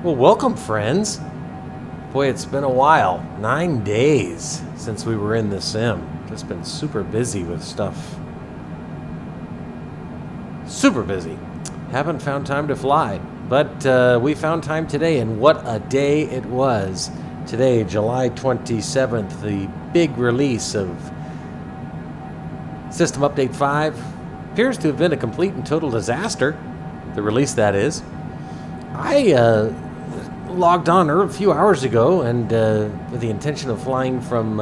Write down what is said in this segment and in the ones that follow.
Well, welcome, friends. Boy, it's been a while. 9 days since we were in the sim. Just been super busy with stuff. Super busy. Haven't found time to fly. But we found time today, and what a day it was. Today, July 27th, the big release of System Update 5 appears to have been a complete and total disaster. The release, that is. I logged on a few hours ago and with the intention of flying from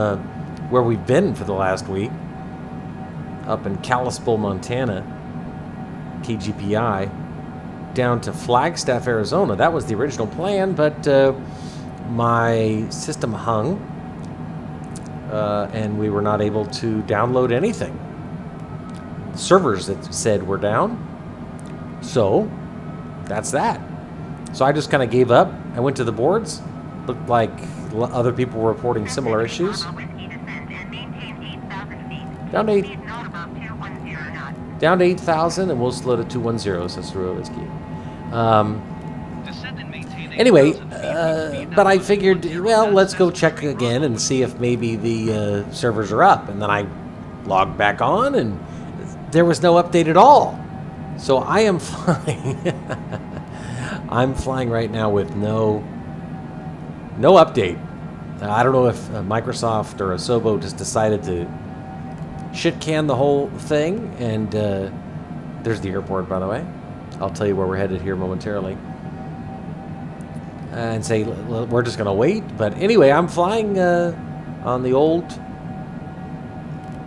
where we've been for the last week, up in Kalispell, Montana, KGPI, down to Flagstaff, Arizona. That was the original plan, but my system hung and we were not able to download anything. The servers, that said, were down. So that's that. So I just kind of gave up. I went to the boards. Looked like other people were reporting similar issues. Down to 8,000, and we'll slow to 210, says Ruro Whiskey. Anyway, but I figured, well, let's go check again and see if maybe the servers are up. And then I logged back on, and there was no update at all. So I am flying. I'm flying right now with no update. I don't know if Microsoft or Asobo just decided to shit can the whole thing. And there's the airport, by the way. I'll tell you where we're headed here momentarily. And say we're just going to wait. But anyway, I'm flying on the old,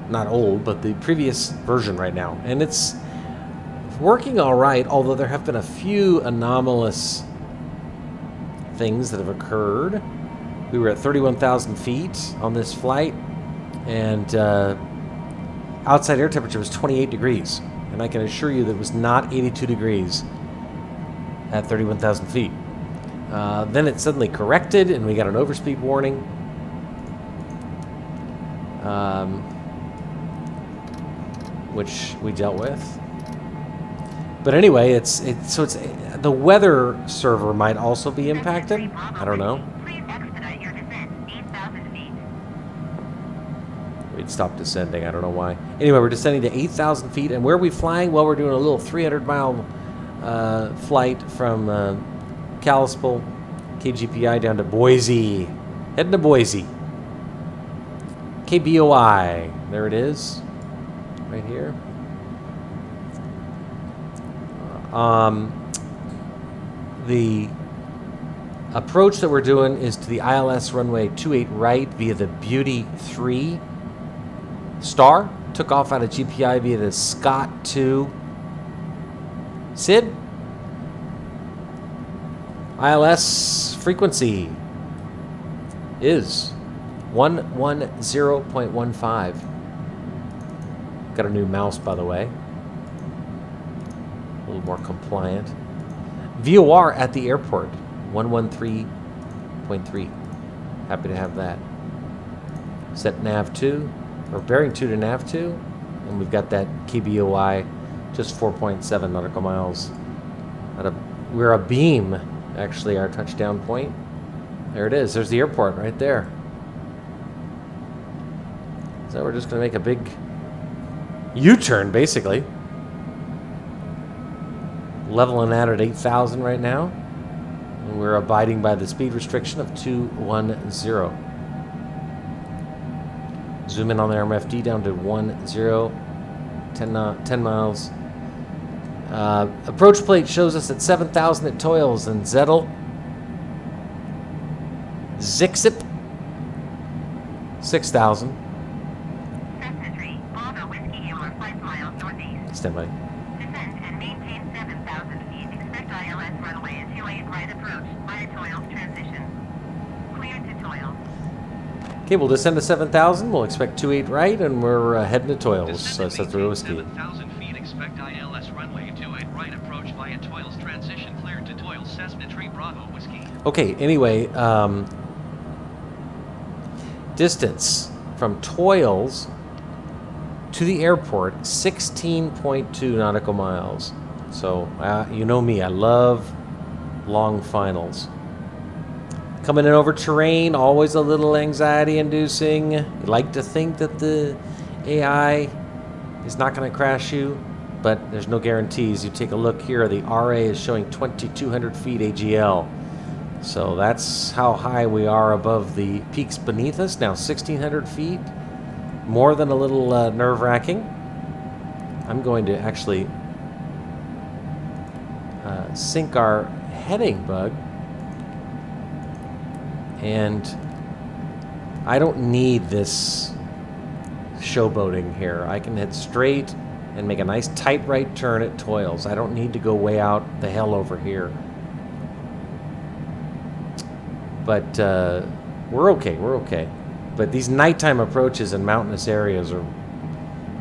not old, but the previous version right now. And it's working all right, although there have been a few anomalous things that have occurred. We were at 31,000 feet on this flight, and outside air temperature was 28 degrees. And I can assure you that it was not 82 degrees at 31,000 feet. Then it suddenly corrected, and we got an overspeed warning. Which we dealt with. But anyway, it's the weather server might also be impacted. I don't know. We'd stop descending. I don't know why. Anyway, we're descending to 8,000 feet, and where are we flying? Well, we're doing a little 300-mile flight from Kalispell, KGPI, down to Boise. Heading to Boise. KBOI. There it is. Right here. The approach that we're doing is to the ILS runway 28 right via the Beauty 3 star. Took off out of GPI via the Scott 2 SID. ILS frequency is 110.15. Got a new mouse, by the way. A little more compliant. VOR at the airport, 113.3. Happy to have that. Set nav 2, or bearing 2 to nav 2, and we've got that KBOI, just 4.7 nautical miles. We're a beam, actually, our touchdown point. There it is. There's the airport right there. So we're just going to make a big U-turn, basically. Leveling out at 8,000 right now. And we're abiding by the speed restriction of 210. Zoom in on the RMFD down to 10 miles. Approach plate shows us at 7,000 at Toils and Zettel. Zixip, 6,000. Stand by. Okay, we'll descend to 7,000. We'll expect 28 right, and we're heading to Toils. So that's the whiskey. 7,000 feet. Expect ILS runway 28 right. Approach via Toils transition. Cleared to Toils. Cessna Tree Bravo whiskey. Okay. Anyway, distance from Toils to the airport, 16.2 nautical miles. So you know me. I love long finals. Coming in over terrain, always a little anxiety-inducing. You like to think that the AI is not going to crash you, but there's no guarantees. You take a look here, the RA is showing 2,200 feet AGL. So that's how high we are above the peaks beneath us. Now 1,600 feet, more than a little nerve-wracking. I'm going to actually sync our heading bug. And I don't need this showboating here. I can head straight and make a nice tight right turn at Toils. I don't need to go way out the hell over here. But we're okay. But these nighttime approaches in mountainous areas are...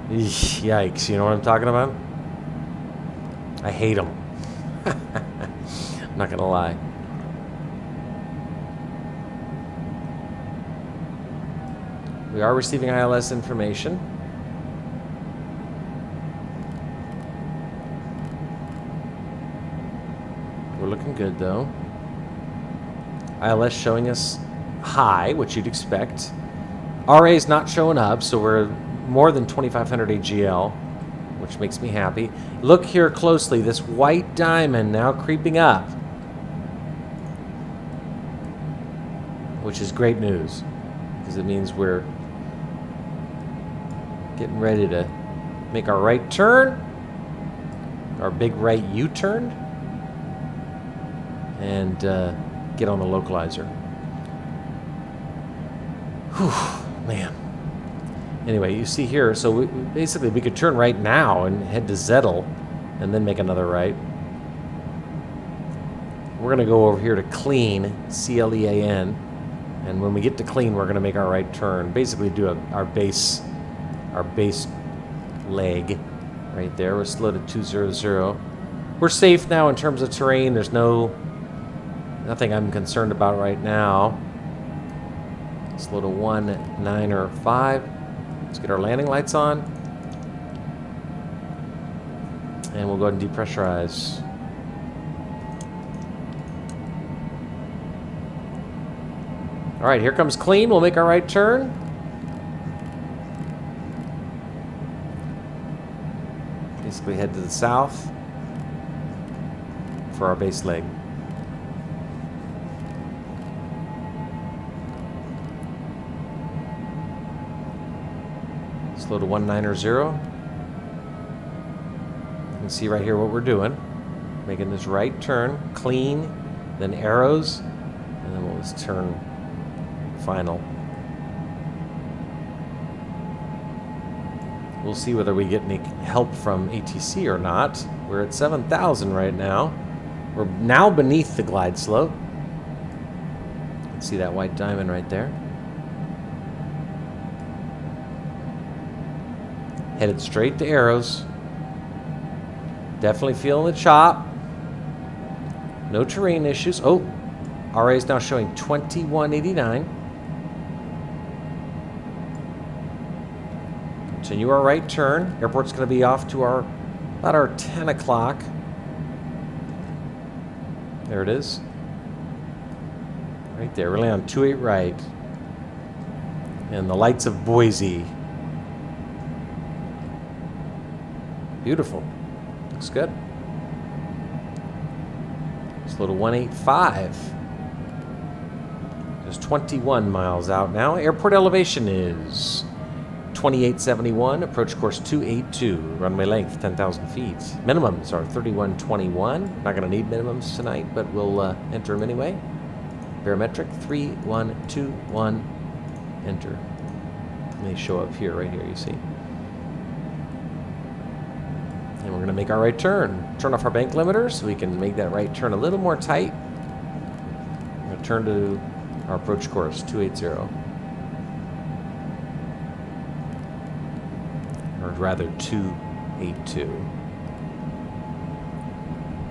yikes, you know what I'm talking about? I hate them. I'm not gonna lie. We are receiving ILS information. We're looking good though. ILS showing us high, which you'd expect. RA is not showing up, so we're more than 2,500 AGL, which makes me happy. Look here closely, this white diamond now creeping up, which is great news, because it means we're getting ready to make our right turn, our big right U-turn, and get on the localizer. Whew, man. Anyway, you see here, so basically we could turn right now and head to Zettel and then make another right. We're going to go over here to Clean, C-L-E-A-N, and when we get to Clean, we're going to make our right turn. Basically do our base leg right there. We're slow to 200. We're safe now in terms of terrain. There's nothing I'm concerned about right now. Slow to 195. Let's get our landing lights on. And we'll go ahead and depressurize. All right, here comes Clean. We'll make our right turn. Basically head to the south for our base leg. Slow to 190. You can see right here what we're doing. Making this right turn, Clean, then arrows, and then we'll just turn final. We'll see whether we get any help from ATC or not. We're at 7,000 right now. We're now beneath the glide slope. You can see that white diamond right there. Headed straight to arrows. Definitely feeling the chop. No terrain issues. Oh, RA is now showing 2189. Continue our right turn. Airport's going to be off to about our 10 o'clock. There it is. Right there. We're only on 28 right. And the lights of Boise. Beautiful. Looks good. Slow to 185. There's 21 miles out now. Airport elevation is 2871. Approach course 282. Runway length 10,000 feet. Minimums are 3121. Not going to need minimums tonight, but we'll enter them anyway. Barometric 3121. Enter. They show up here, right here, you see. And we're going to make our right turn. Turn off our bank limiter so we can make that right turn a little more tight. We're going to turn to our approach course, 280. Or rather, 282.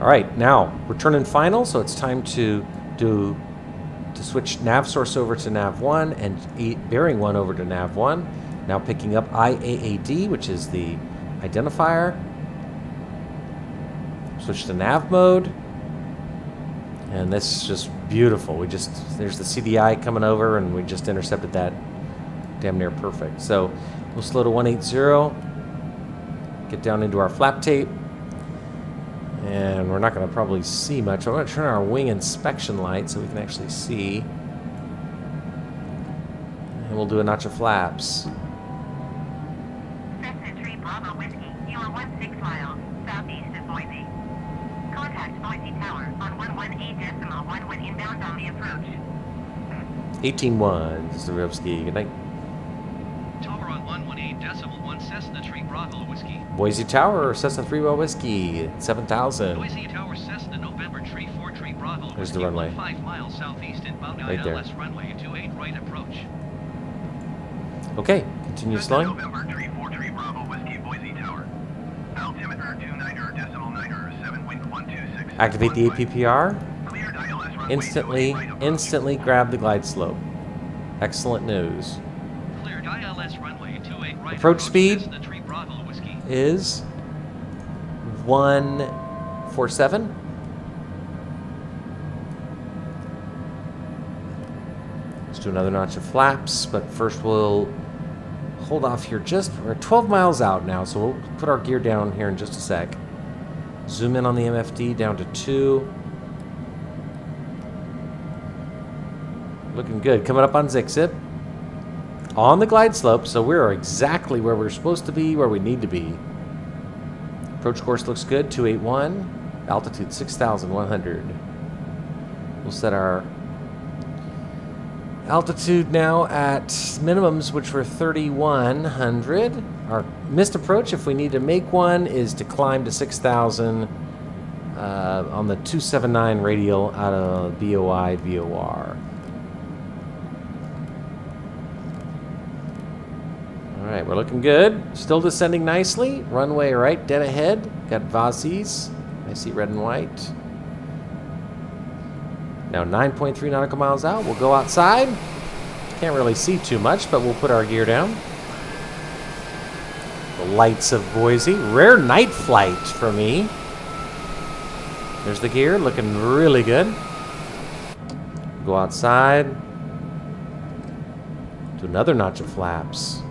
All right, now we're turning final, so it's time to switch nav source over to nav 1 and bearing 1 over to nav 1. Now picking up IAAD, which is the identifier. Switch to nav mode, And this is just beautiful. There's the CDI coming over, and we just intercepted that damn near perfect. So we'll slow to 180, get down into our flap tape, and we're not going to probably see much. I'm going to turn on our wing inspection light so we can actually see. And we'll do a notch of flaps. Cessna 3 Bravo Whiskey, you are 16 miles southeast of Boise. Contact Boise Tower on 118.11 inbound on the approach. 18-1, this is the Rebski. Good night. Tower on 118.1 Cessna 3 Bravo Whiskey. Boise Tower, Cessna 3 Well Whiskey, 7,000. Boise Tower Cessna November 34 Bravo There's the Whiskey, runway. 5 miles southeast inbound Right there. ILS runway 28 right approach. Okay, continue slowing. November 343 Bravo Whiskey, Boise Tower. Altimeter 29.9 wind 126. Activate the APPR. Cleared ILS runway Instantly, 28 right approach. instantly grab the glide slope. Excellent news. Cleared ILS runway 28 right Approach speed. Cessna 3 Bravo Whiskey. Is 147. Let's do another notch of flaps, but first we'll hold off here. We're 12 miles out now, so we'll put our gear down here in just a sec. Zoom in on the MFD down to 2. Looking good. Coming up on Zip. On the glide slope, so we're exactly where we're supposed to be, where we need to be. Approach course looks good, 281. Altitude 6,100. We'll set our altitude now at minimums, which were 3,100. Our missed approach, if we need to make one, is to climb to 6,000 on the 279 radial out of BOI, VOR. All right, we're looking good. Still descending nicely. Runway right, dead ahead. Got Vazis. I see red and white. Now 9.3 nautical miles out. We'll go outside. Can't really see too much, but we'll put our gear down. The lights of Boise. Rare night flight for me. There's the gear, looking really good. Go outside. Do another notch of flaps.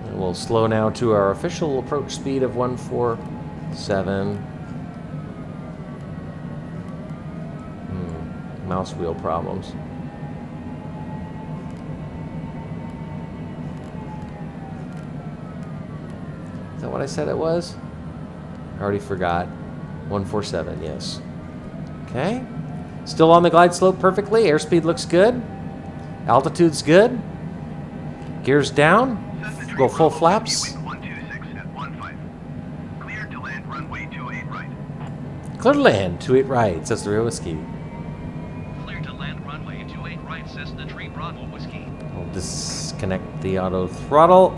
And we'll slow now to our official approach speed of 147. Mouse wheel problems. Is that what I said it was? I already forgot. 147, yes. Okay. Still on the glide slope perfectly. Airspeed looks good. Altitude's good. Gears down. Go full flaps. Wind 126 at 15. Cleared to land runway 28 right. Clear to land, 28 right, says the real whiskey. Cleared to land runway 28 right Cessna 3 Bravo Whiskey. We'll disconnect the auto throttle.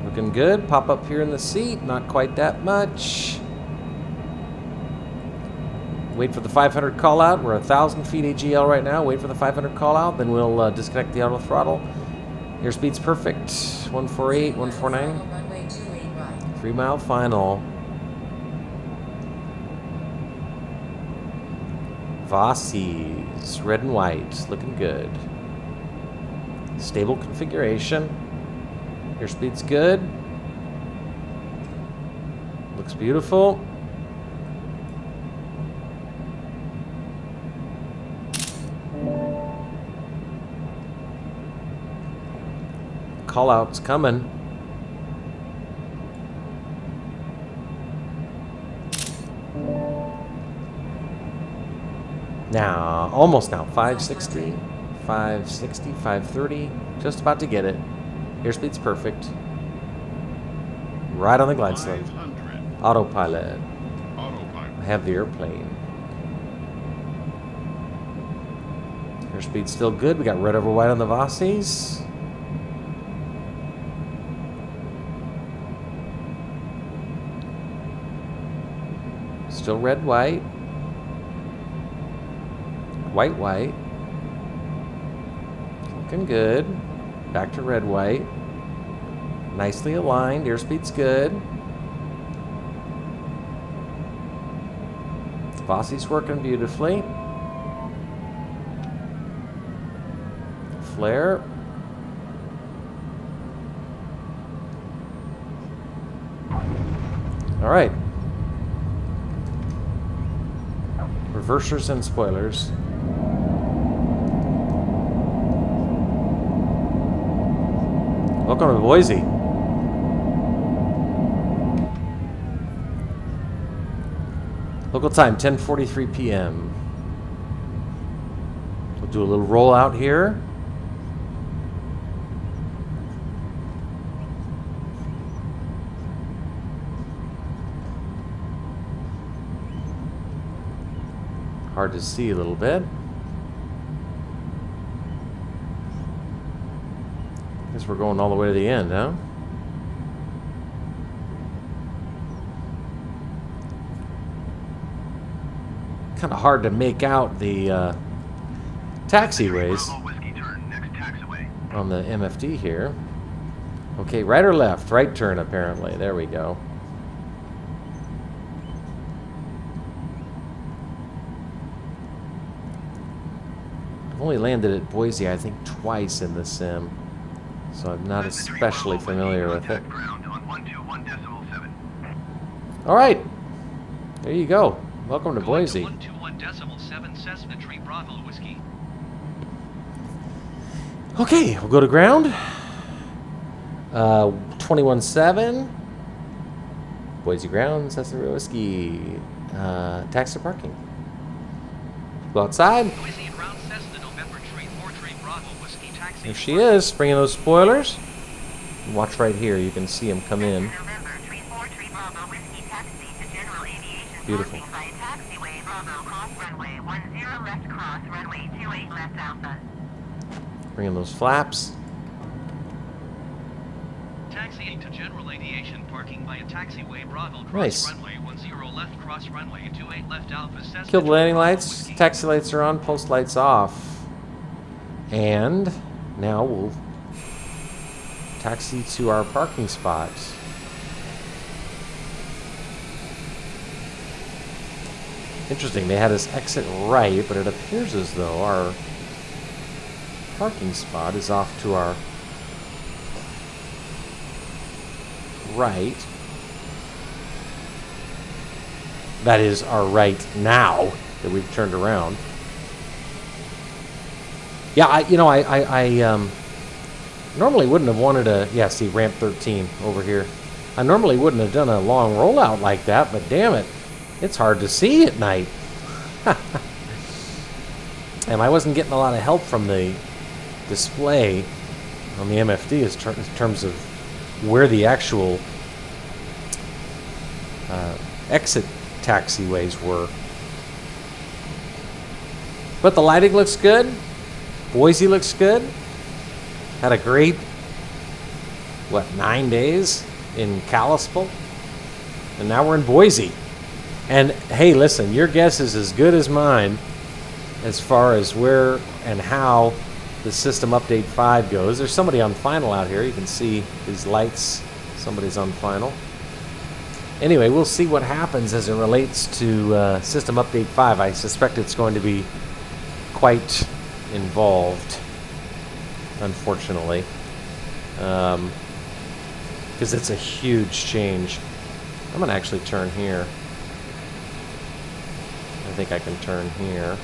Looking good. Pop up here in the seat. Not quite that much. Wait for the 500 call out. We're 1,000 feet AGL right now. Wait for the 500 call out. Then we'll disconnect the auto throttle. Airspeed's perfect. 148, 149. 3 mile final. Vosses, red and white, looking good. Stable configuration. Airspeed's good. Looks beautiful. Call out's coming. Now, almost now. 560, 560, 530. Just about to get it. Airspeed's perfect. Right on the glide slope. 500. Autopilot. Autopilot. I have the airplane. Airspeed's still good. We got red over white on the Vosses. Still red, white. White, white. Looking good. Back to red, white. nicely aligned. Airspeed's good. Bossy's working beautifully. Flare. All right. Reversers and spoilers. Welcome to Boise. Local time, 10:43 p.m. We'll do a little rollout here. Hard to see a little bit. Guess we're going all the way to the end, huh? Kind of hard to make out the taxiways Bravo Whiskey turn, next taxiway. on the MFD here. Okay, right or left? Right turn, apparently. There we go. I've only landed at Boise, I think, twice in the sim, so I'm not especially familiar with it. Contact ground on 121.7. All right, there you go. Welcome to Boise. 121.7 Cessna Tree Bravo Whiskey. Okay, we'll go to ground. 21.7. Boise ground, Cessna Whiskey. Taxi parking. Go outside. Boise ground Cessna November Tree 4 Tree Bravo Whiskey taxi. There she is, bringing those spoilers. Watch right here, you can see them come in. November 34 Tree Bravo Whiskey taxi to general aviation. Beautiful. Parking by taxiway Bravo cross runway 10 left cross runway 28 left alpha. Bringing those flaps. Taxiing to general aviation parking by a taxiway Bravo cross Nice. runway 10 left cross runway 28 left alpha Cessna Killed Tree landing Bravo lights, Whiskey. taxi lights are on, post lights off. And now we'll taxi to our parking spot. Interesting, they had us exit right, but it appears as though our parking spot is off to our right. That is our right now that we've turned around. Yeah, I normally wouldn't have wanted to. Yeah, see, ramp 13 over here. I normally wouldn't have done a long rollout like that, but damn it, it's hard to see at night. And I wasn't getting a lot of help from the display on the MFD in terms of where the actual exit taxiways were. But the lighting looks good. Boise looks good. Had a great, 9 days in Kalispell? And now we're in Boise. And hey, listen, your guess is as good as mine as far as where and how the System Update 5 goes. There's somebody on final out here. You can see these lights. Somebody's on final. Anyway, we'll see what happens as it relates to System Update 5. I suspect it's going to be quite involved, unfortunately, because it's a huge change. I'm going to actually turn here. I think I can turn here.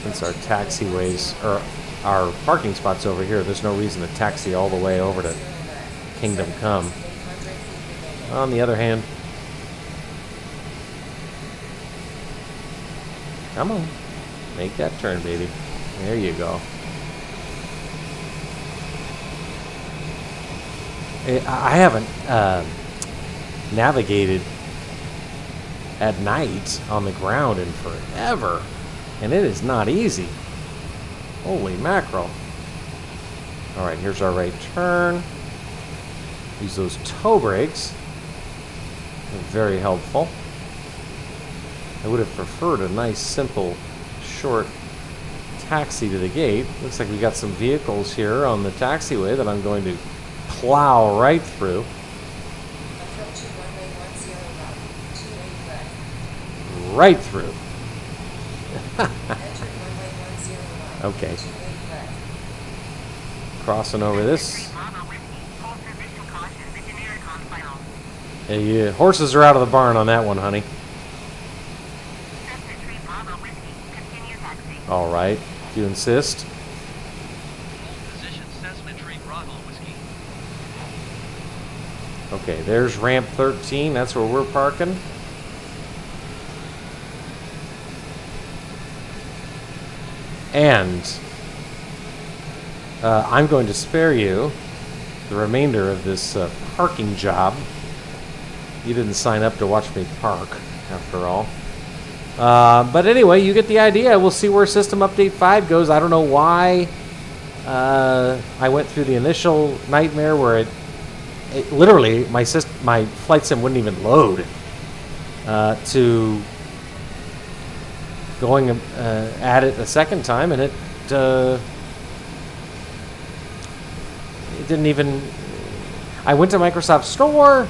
Since our taxiways, or our parking spots over here, there's no reason to taxi all the way over to Kingdom Come. On the other hand, come on, make that turn, baby. There you go. I haven't navigated at night on the ground in forever, and it is not easy. Holy mackerel. All right, here's our right turn. Use those toe brakes. They're very helpful. I would have preferred a nice, simple, short taxi to the gate. Looks like we got some vehicles here on the taxiway that I'm going to plow right through. Approaching runway 10 right, 28 left. Right through. Entering runway 10 right, Okay. 28 left. Crossing over this. Bravo Whiskey, full position caution, mission intercom final. Horses are out of the barn on that one, honey. Cessna 3 Bravo Whiskey, continue taxi. All right, if you insist. Hold position Cessna Tree Bravo Whiskey. Okay, there's ramp 13. That's where we're parking. And I'm going to spare you the remainder of this parking job. You didn't sign up to watch me park, after all. But anyway, you get the idea. We'll see where System Update 5 goes. I don't know why I went through the initial nightmare where it literally, my flight sim wouldn't even load to going at it a second time, and it didn't even. I went to Microsoft Store.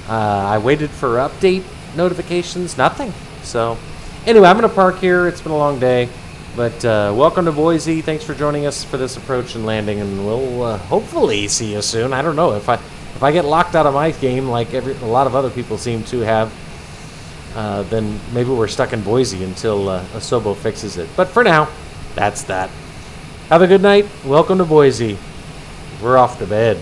I waited for update notifications. Nothing. So anyway, I'm going to park here. It's been a long day, but welcome to Boise. Thanks for joining us for this approach and landing, and we'll hopefully see you soon. I don't know if I get locked out of my game like a lot of other people seem to have. Then maybe we're stuck in Boise until Asobo fixes it. But for now, that's that. Have a good night. Welcome to Boise. We're off to bed.